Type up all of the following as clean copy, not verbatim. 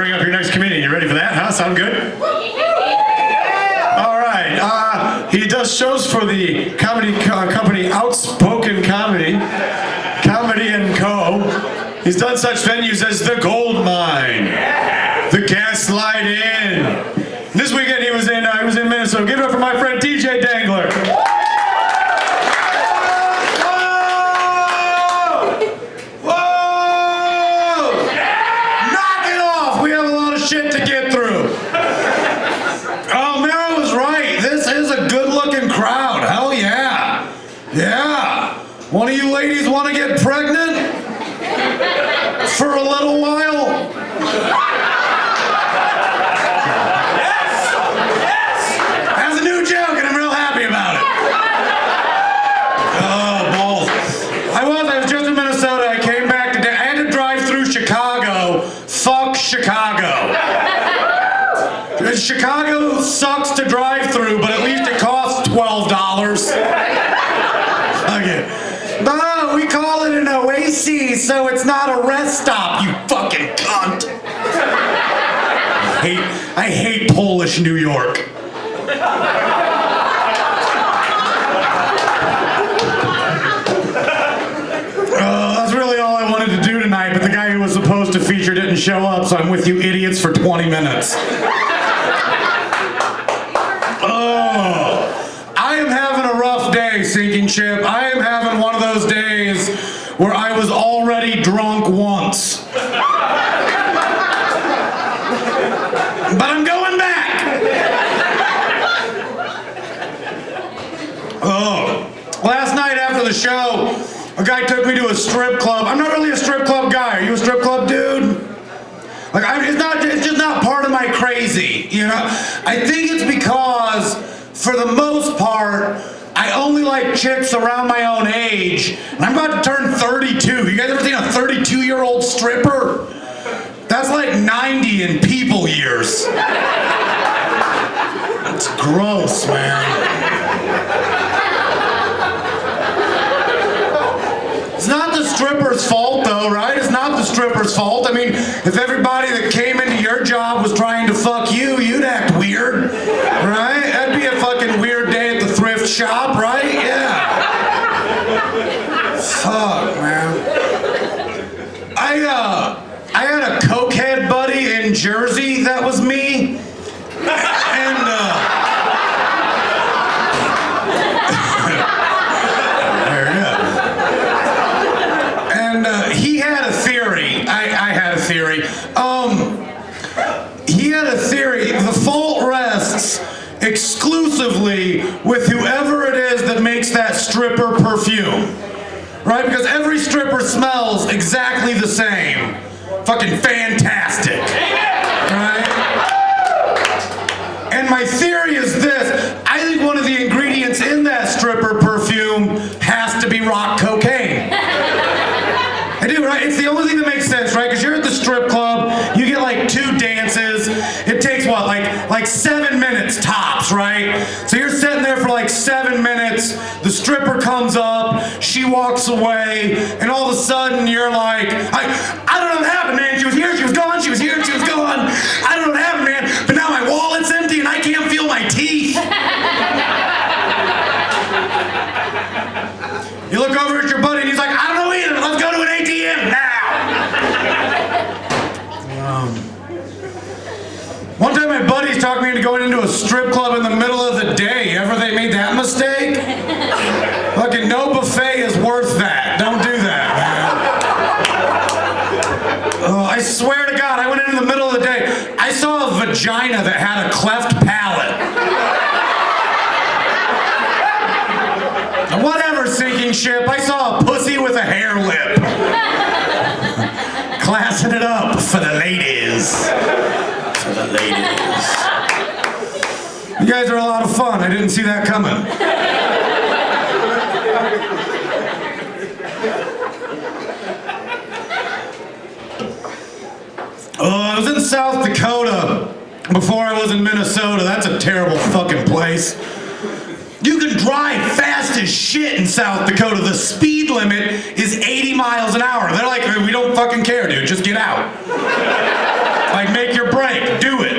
bring up your next comedian. You ready for that? Huh? Sound good? All right. He does shows for the comedy company Outspoken Comedy & Co. He's done such venues as the Gold Mine, the Gaslight Inn. This weekend he was in Minnesota. Give it up for my friend DJ Dangler. Shit to get through. Oh, Mara was right. This is a good-looking crowd. Hell yeah. Yeah. One of you ladies want to get pregnant for a little while? Yes. Yes. That's a new joke, and I'm real happy about it. Oh, balls. I was just in Minnesota. I came back today. I had to drive through Chicago. Fuck Chicago. Chicago sucks to drive through, but at least it costs $12. Okay. No, we call it an oasis, so it's not a rest stop, you fucking cunt. I hate Polish New York. That's really all I wanted to do tonight, but the guy who was supposed to feature didn't show up, so I'm with you idiots for 20 minutes. I am having a rough day, Sinking Ship. I am having one of those days where I was already drunk once. But I'm going back. Last night after the show, a guy took me to a strip club. I'm not really a strip club guy. Are you a strip club dude? Like, it's just not part of my crazy, you know? I think it's because, for the most part, I only like chicks around my own age, and I'm about to turn 32. You guys ever seen a 32-year-old stripper? That's like 90 in people years. It's gross, man. It's not the stripper's fault, though, right? It's not the stripper's fault. I mean, if everybody that came into your job was trying to fuck you, you'd act weird, right? That'd be a fucking weird day at the thrift shop, right? Yeah. Fuck, man. I had a cokehead buddy in Jersey that was me, and he had a theory. I had a theory. He had a theory. The fault rests exclusively with whoever it is that makes that stripper perfume. Right? Because every stripper smells exactly the same. Fucking fantastic. Right? And my theory is this. I think one of the ingredients in that stripper perfume has to be rock cocaine. I do, right? It's the only thing that makes sense, right? Because you're at the strip club, you get like 2 dances. It takes what, like 7 minutes tops, right? So you're sitting there for like 7 minutes. The stripper comes up, she walks away, and all of a sudden you're like, I don't know what happened, man. She was here, she was gone, she was here, she was gone. I don't know what happened, man. But now my wallet's empty and I can't feel my teeth. You look over at your buddy and he's like, I don't know either, let's go to an ATM now. One time my buddies talked me into going into a strip club in the middle of the day. Ever they made that mistake? Fucking no buffet is worth that. Don't do that, man. I swear to God, I went in the middle of the day. I saw a vagina that had a cleft palate. Whatever, Sinking Ship. I saw a pussy with a hair lip. Classing it up for the ladies. For the ladies. You guys are a lot of fun. I didn't see that coming. I was in South Dakota before I was in Minnesota. That's a terrible fucking place. You can drive fast as shit in South Dakota. The speed limit is 80 miles an hour. They're like, we don't fucking care, dude. Just get out. Like, make your break, do it.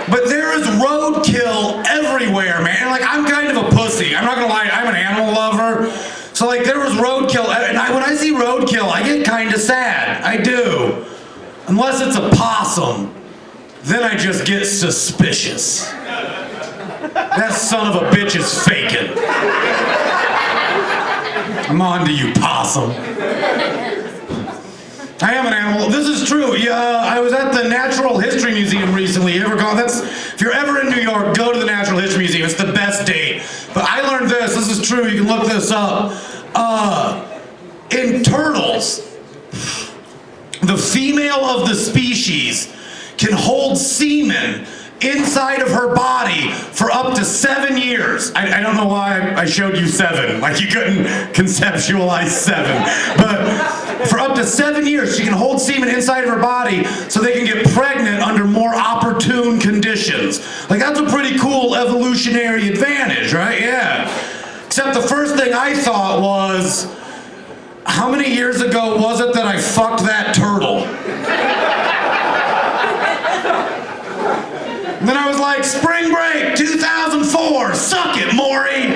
But there is roadkill everywhere, man. Like, I'm kind of a pussy. I'm not gonna lie, I'm an animal lover. So like, there was roadkill, and when I see roadkill, I get kind of sad. I do. Unless it's a possum, then I just get suspicious. That son of a bitch is faking. I'm on to you, possum. I am an animal. This is true. Yeah, I was at the Natural History Museum recently. You ever gone? If you're ever in New York, go to the Natural History Museum. It's the best date. But I learned this. This is true. You can look this up. In turtles, the female of the species can hold semen inside of her body for up to 7 years. I don't know why I showed you 7. Like, you couldn't conceptualize 7. But for up to 7 years, she can hold semen inside of her body so they can get pregnant under more opportune conditions. Like, that's a pretty cool evolutionary advantage, right? Yeah. Except the first thing I thought was, how many years ago was it that I fucked that turtle? And then I was like, spring break, 2004, suck it, Maury.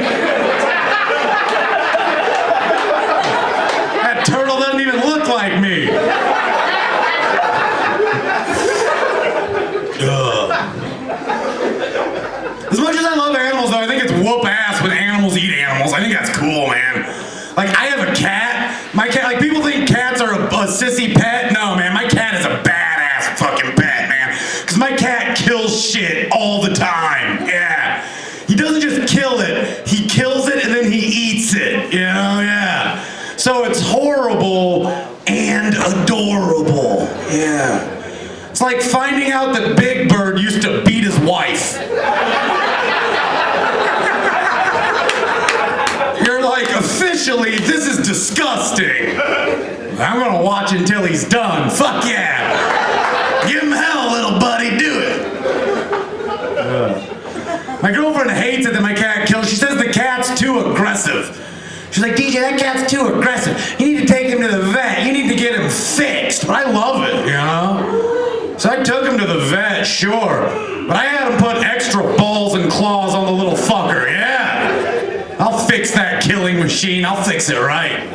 That turtle doesn't even look like me. As much as I love animals, though, I think it's whoop ass when animals eat animals. I think that's cool, man. Like, I have a cat. My cat, like, people think cats are a sissy pet. No, man, my cat is a badass fucking pet, man. Because my cat kills shit all the time. Yeah. He doesn't just kill it, he kills it and then he eats it. You know, yeah. So it's horrible and adorable. Yeah. It's like finding out that Big Bird used to beat his wife. You're like, officially, this is disgusting. I'm gonna watch until he's done. Fuck yeah. Give him hell, little buddy, do it. My girlfriend hates it that my cat kills. She says the cat's too aggressive. She's like, DJ, that cat's too aggressive. You need to take him to the vet. You need to get him fixed. But I love it, you know? So I took him to the vet, sure. But I had him put extra balls and claws on the little fucker, yeah. I'll fix that killing machine. I'll fix it right.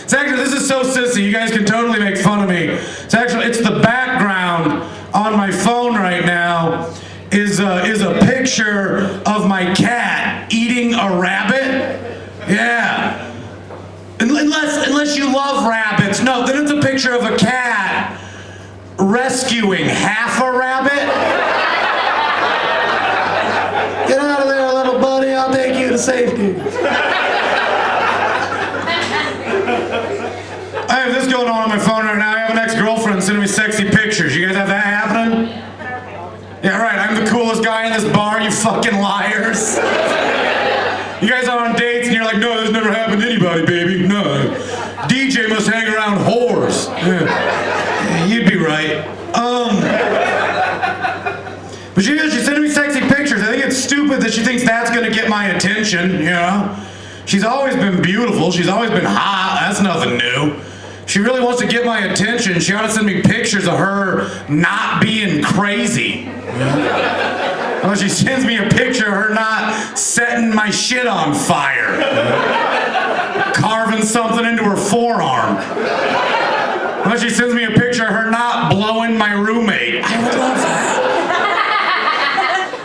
It's actually, this is so sissy. You guys can totally make fun of me. It's the background on my phone right now is a picture of my cat eating a rabbit. Yeah. Unless you love rabbits. No, then it's a picture of a cat rescuing half a rabbit. Get out of there, little buddy. I'll take you to safety. I have this going on my phone right now. I have an ex-girlfriend sending me sexy pictures. You guys have that happening? Yeah, right. I'm the coolest guy in this bar, you fucking liars. You guys are on dates and you're like, no, this never happened to anybody, baby. No. DJ must hang around whores. Yeah, you'd be right. But she's sending me sexy pictures. I think it's stupid that she thinks that's gonna get my attention, you know? She's always been beautiful. She's always been hot. That's nothing new. She really wants to get my attention. She ought to send me pictures of her not being crazy. Yeah. Well, she sends me a picture of her not setting my shit on fire. Carving something into her forearm. Well, she sends me a picture of her not blowing my roommate. I would love that.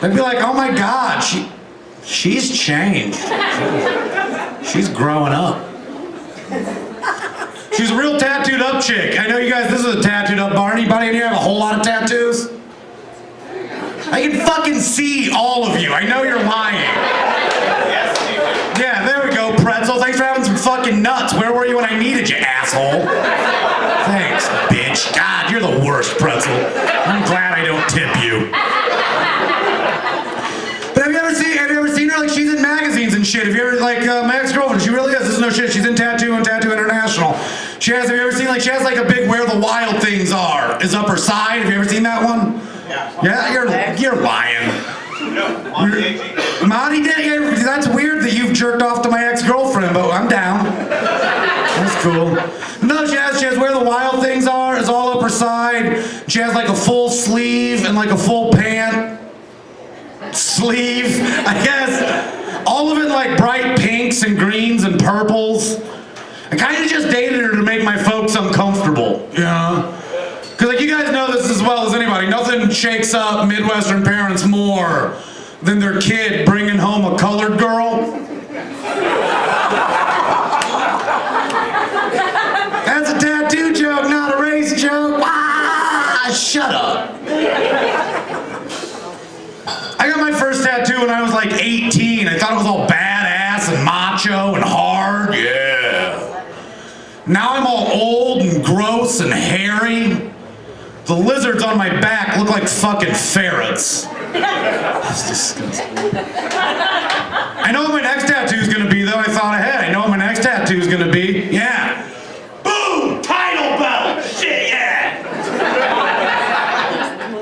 I'd be like, oh my God, she's changed. She's growing up. She's a real tattooed up chick. I know you guys, this is a tattooed up bar. Anybody in here have a whole lot of tattoos? I can fucking see all of you. I know you're lying. Yeah, there we go, Pretzel. Thanks for having some fucking nuts. Where were you when I needed you, asshole? Thanks, bitch. God, you're the worst, Pretzel. I'm glad I don't tip you. But have you ever seen her? Like, she's in magazines and shit. Have you ever, like, my ex-girlfriend, she really is. This is no shit. She's in Tattoo and Tattoo International. Have you ever seen, like, she has, like, a big Where the Wild Things Are is up her side. Have you ever seen that one? Yeah. Yeah, you're lying. No, Monty did it. That's weird that you've jerked off to my ex-girlfriend, but I'm down. That's cool. No, she has Where the Wild Things Are. is all up her side. She has like a full sleeve and like a full pant sleeve, I guess. All of it like bright pinks and greens and purples. I kind of just dated her to make my folks uncomfortable, you know? Because like you guys know this as well as anybody, nothing shakes up Midwestern parents more than their kid bringing home a colored girl. That's a tattoo joke, not a race joke. Ah, shut up. I got my first tattoo when I was like 18. I thought it was all badass and macho and hard. Yeah. Now I'm all old and gross and hairy. The lizards on my back look like fucking ferrets. That's disgusting. I know what my next tattoo is gonna be, though. I thought ahead. I know what my next tattoo is gonna be. Yeah. Boom! Title belt! Shit, yeah!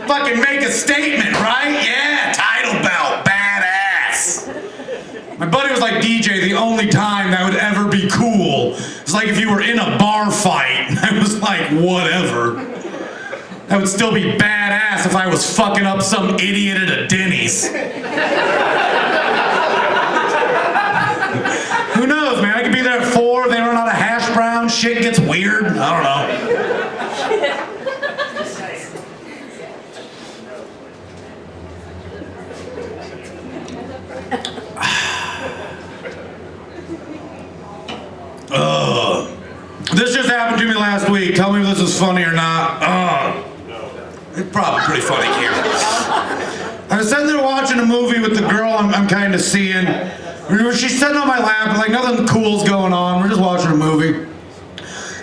Fucking make a statement, right? Yeah, title belt. Badass. My buddy was like, DJ, the only time that would ever be cool is like if you were in a bar fight. I was like, whatever. That would still be badass if I was fucking up some idiot at a Denny's. Who knows, man? I could be there at 4, they run out of hash browns, shit gets weird. I don't know. This just happened to me last week. Tell me if this is funny or not. It's probably pretty funny here. I was sitting there watching a movie with the girl I'm kind of seeing. She's sitting on my lap, like nothing cool's going on. We're just watching a movie.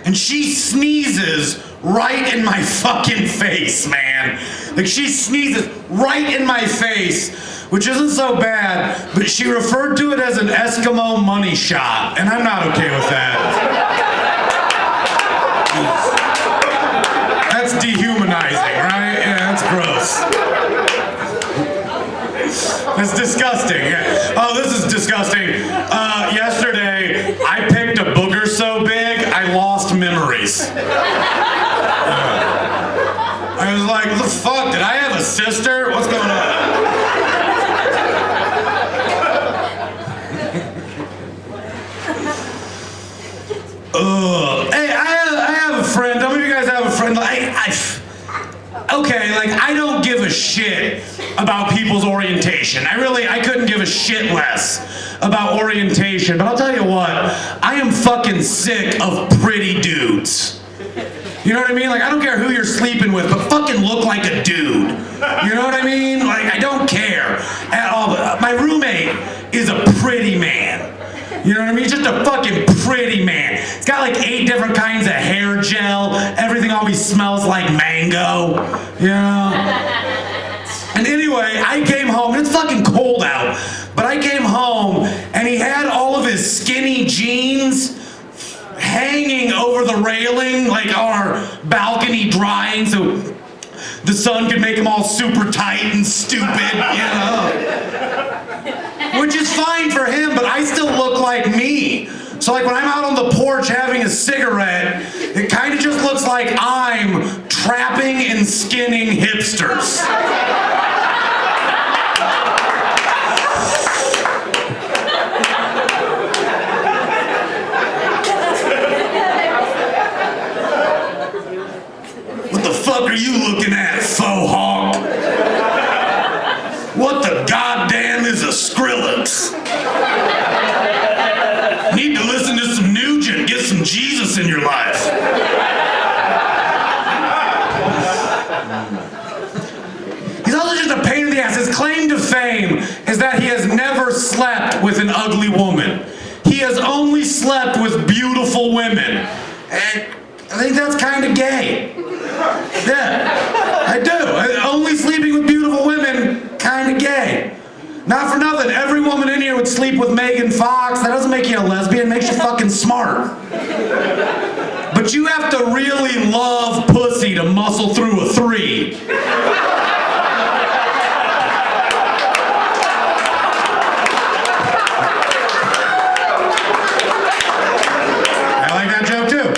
And she sneezes right in my fucking face, man. Like she sneezes right in my face, which isn't so bad, but she referred to it as an Eskimo money shot, and I'm not okay with that. That's dehumanizing, right? Yeah, that's gross. That's disgusting. Oh, this is disgusting. Yesterday, I picked a booger so big, I lost memories. I was like, what the fuck? Did I have a sister? What's going on? Hey, I have a friend. How many of you guys have a friend? Okay, like, I don't give a shit about people's orientation. I couldn't give a shit less about orientation. But I'll tell you what, I am fucking sick of pretty dudes. You know what I mean? Like, I don't care who you're sleeping with, but fucking look like a dude. You know what I mean? Like, I don't care at all. My roommate is a pretty man. You know what I mean? Just a fucking pretty man. He's got like 8 different kinds of hair gel. Everything always smells like mango. You know? And anyway, I came home, and it's fucking cold out, but I came home, and he had all of his skinny jeans hanging over the railing, like on our balcony drying, so the sun could make them all super tight and stupid, you know? Which is fine for him, but I still look like me. So like when I'm out on the porch having a cigarette, it kind of just looks like I'm trapping and skinning hipsters. What the fuck are you looking at, faux hawk? What the goddamn is a Skrillex? Need to listen to some Nugent, get some Jesus in your life. He's also just a pain in the ass. His claim to fame is that he has never slept with an ugly woman. He has only slept with beautiful women. And I think that's kind of gay. Yeah, I do. Only sleeping with beautiful women, kind of gay. Not for nothing, every woman in here would sleep with Megan Fox. That doesn't make you a lesbian, it makes you fucking smart. But you have to really love pussy to muscle through a 3. I like that joke too.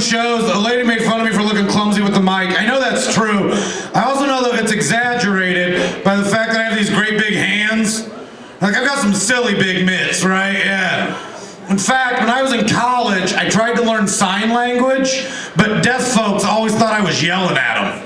shows, a lady made fun of me for looking clumsy with the mic. I know that's true. I also know that it's exaggerated by the fact that I have these great big hands. Like, I've got some silly big mitts, right? Yeah. In fact, when I was in college, I tried to learn sign language, but deaf folks always thought I was yelling at them.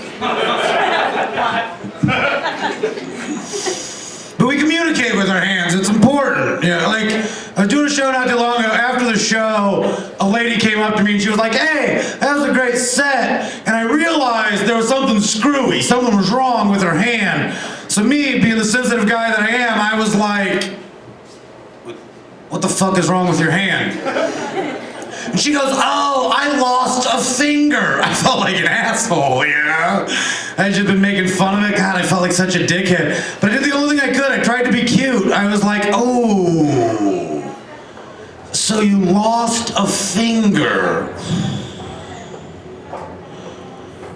But we communicate with our hands. It's important. Yeah, like, I was doing a show not too long ago. After the show, a lady came up to me and she was like, "Hey, that was a great set." And I realized there was something screwy. Something was wrong with her hand. So me, being the sensitive guy that I am, I was like, "What the fuck is wrong with your hand?" And she goes, "Oh, I lost a finger." I felt like an asshole, you know? I had just been making fun of it. God, I felt like such a dickhead. But I did the only thing I could. I tried to be cute. I was like, "Oh, so you lost a finger.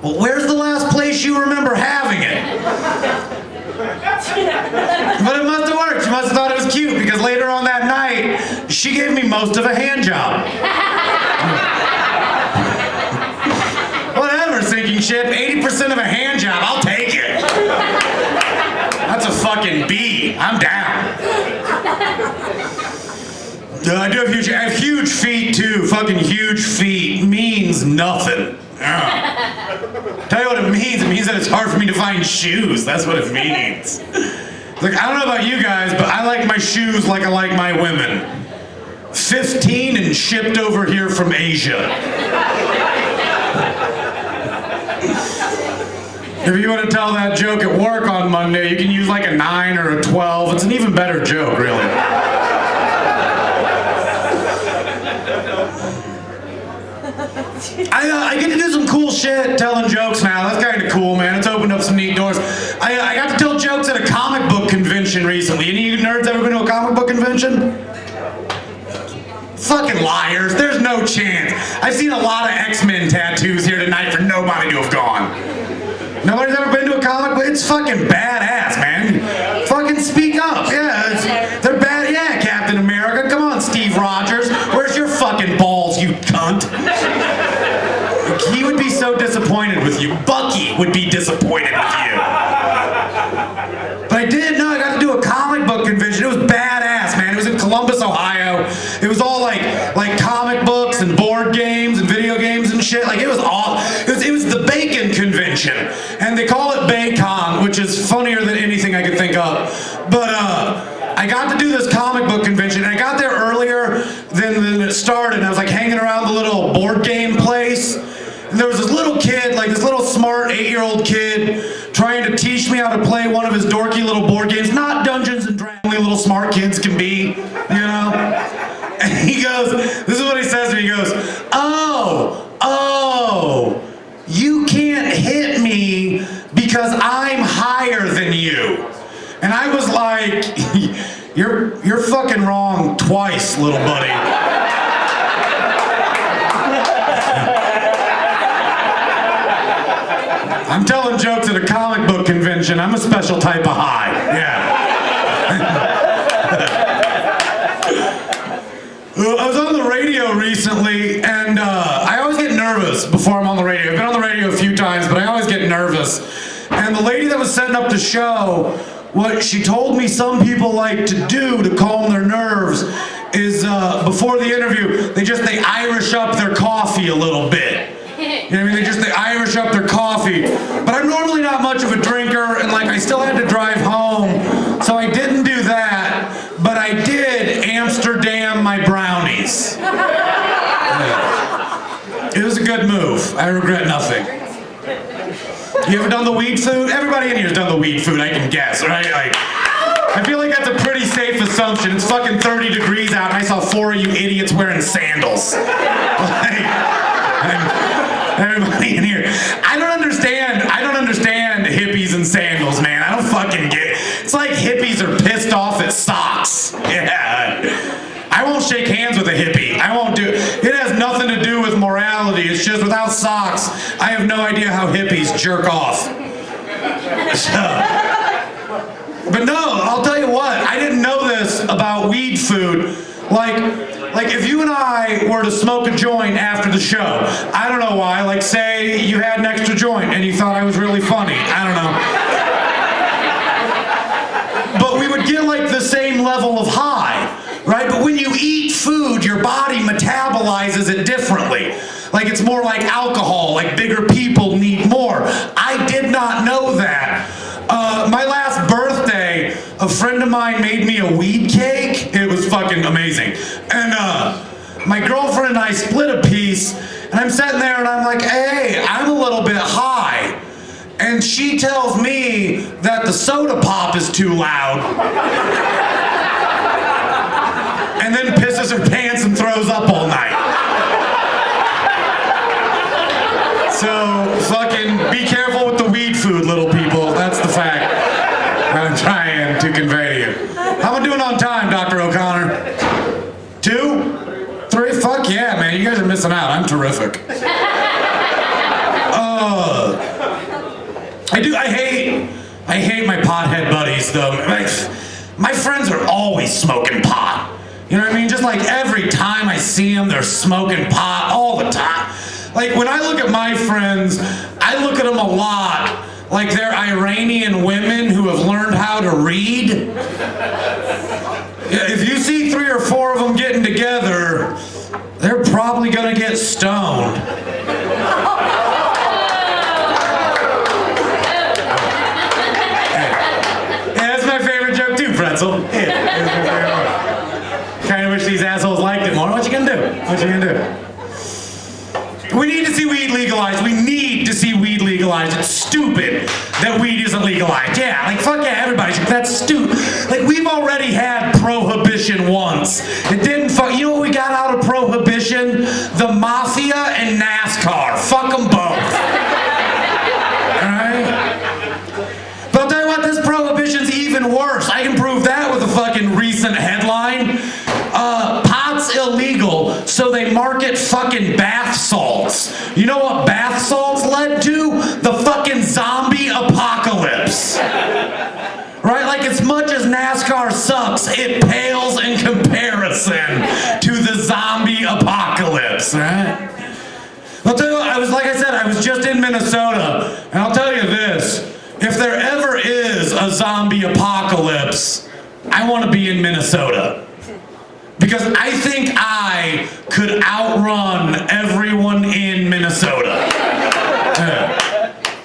Well, where's the last place you remember having it?" But it must have worked. She must have thought it was cute, because later on that night, she gave me most of a hand job. Whatever, sinking ship. 80% of a hand job, I'll take it. That's a fucking B. I'm down. I have huge feet too. Fucking huge feet means nothing. Tell you what it means. It means that it's hard for me to find shoes. That's what it means. Like, I don't know about you guys, but I like my shoes like I like my women. 15 and shipped over here from Asia. If you want to tell that joke at work on Monday, you can use like a 9 or a 12. It's an even better joke, really. I get to do some cool shit telling jokes now. That's kind of cool, man. It's opened up some neat doors. I got to tell jokes at a comic book convention recently. Any of you nerds ever been to a comic book convention? Fucking liars. There's no chance. I've seen a lot of X-Men tattoos here tonight for nobody to have gone. Nobody's ever been to a comic book? It's fucking badass, man. Fucking speak up. Yeah, they're bad. Yeah, Captain America. Come on, Steve Rogers. Where's your fucking balls, you cunt? He would be so disappointed with you. Bucky would be disappointed with you. But I got to do a comic book convention. It was badass, man. It was in Columbus, Ohio. It was all like comic books and board games and video games and shit. Like, it was all, it was the Bacon Convention. And they call it Bacon, which is funnier than anything I could think of. But I got to do this comic book convention, and I got there earlier than it started, and I was like hanging around the little board game place. And there was this little kid, like this little smart 8-year-old kid, trying to teach me how to play one of his dorky little board games. Not Dungeons and Dragons, only little smart kids can be, you know? And he goes, this is what he says to me, he goes, oh, you can't hit me because I'm higher than you. And I was like, you're fucking wrong twice, little buddy. I'm telling jokes at a comic book convention. I'm a special type of high. Yeah. I was on the radio recently, and I always get nervous before I'm on the radio. I've been on the radio a few times, but I always get nervous. And the lady that was setting up the show, what she told me some people like to do to calm their nerves is before the interview, they Irish up their coffee a little bit. You know what I mean? They Irish up their coffee. But I'm normally not much of a drinker, and like I still had to drive home, so I didn't do that. But I did Amsterdam my brownies. Yeah. It was a good move. I regret nothing. You ever done the weed food? Everybody in here's done the weed food, I can guess, right? Like, I feel like that's a pretty safe assumption. It's fucking 30 degrees out, and I saw 4 of you idiots wearing sandals. Like, everybody in here. I don't understand hippies and sandals, man. I don't fucking get it. It's like hippies are pissed off at socks. Yeah. I won't shake hands with a hippie. I won't do it. It has nothing to do with morality. It's just without socks, I have no idea how hippies jerk off. So, but no, I'll tell you what, I didn't know this about weed food. Like Like if you and I were to smoke a joint after the show, I don't know why, like say you had an extra joint and you thought I was really funny, I don't know. But we would get like the same level of high, right? But when you eat food, your body metabolizes it differently. Like it's more like alcohol, like bigger people need more. I did not know that. My last birthday, a friend of mine made me a weed cake. It was fucking amazing. And my girlfriend and I split a piece, and I'm sitting there and I'm like, hey, I'm a little bit high. And she tells me that the soda pop is too loud. And then pisses her pants and throws up all night. So fucking be careful with the weed food, little people. That's the fact I'm trying to convey to you. How am I doing on time, Dr. O'Connor? 2? 3? Fuck yeah, man. You guys are missing out. I'm terrific. I hate my pothead buddies, though. My friends are always smoking pot. You know what I mean? Just like every time I see them, they're smoking pot all the time. Like when I look at my friends, I look at them a lot like they're Iranian women who have learned how to read. If you see 3 or 4 of them getting together, they're probably gonna get stoned. Yeah, that's my favorite joke too, Pretzel. Kinda wish these assholes liked it more. What you gonna do? What you gonna do? We need to see weed legalized. We need to see weed legalized. It's stupid that weed isn't legalized. Yeah, like fuck yeah, everybody should. That's stupid. Like we've already had prohibition once. It didn't fuck. You know what we got out of prohibition? The mafia and NASCAR. Fuck them both. Alright? But I'll tell you what, this prohibition's even worse. I can prove that with a fucking recent headline. Pot's illegal, so they market fucking bath salts. You know what bath salts led to? The fucking zombie apocalypse. Right? Like as much as NASCAR sucks, it pales in comparison to the zombie apocalypse, right? I'll tell you what, I was just in Minnesota, and I'll tell you this, if there ever is a zombie apocalypse, I want to be in Minnesota. Because I think I could outrun everyone in Minnesota.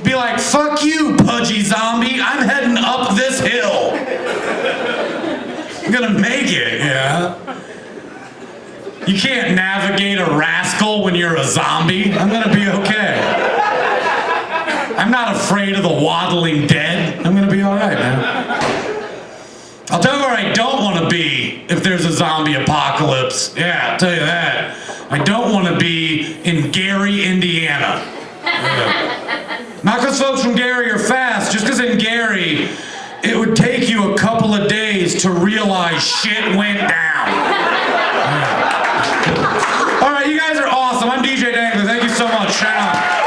Be like, fuck you, pudgy zombie. I'm heading up this hill. I'm gonna make it, yeah. You can't navigate a rascal when you're a zombie. I'm gonna be okay. I'm not afraid of the waddling dead. I'm gonna be alright, man. I'll tell you where I don't want to be if there's a zombie apocalypse. Yeah, I'll tell you that. I don't want to be in Gary, Indiana. Yeah. Not because folks from Gary are fast, just because in Gary, it would take you a couple of days to realize shit went down. Yeah. All right, you guys are awesome. I'm DJ Dangler. Thank you so much. Shout out.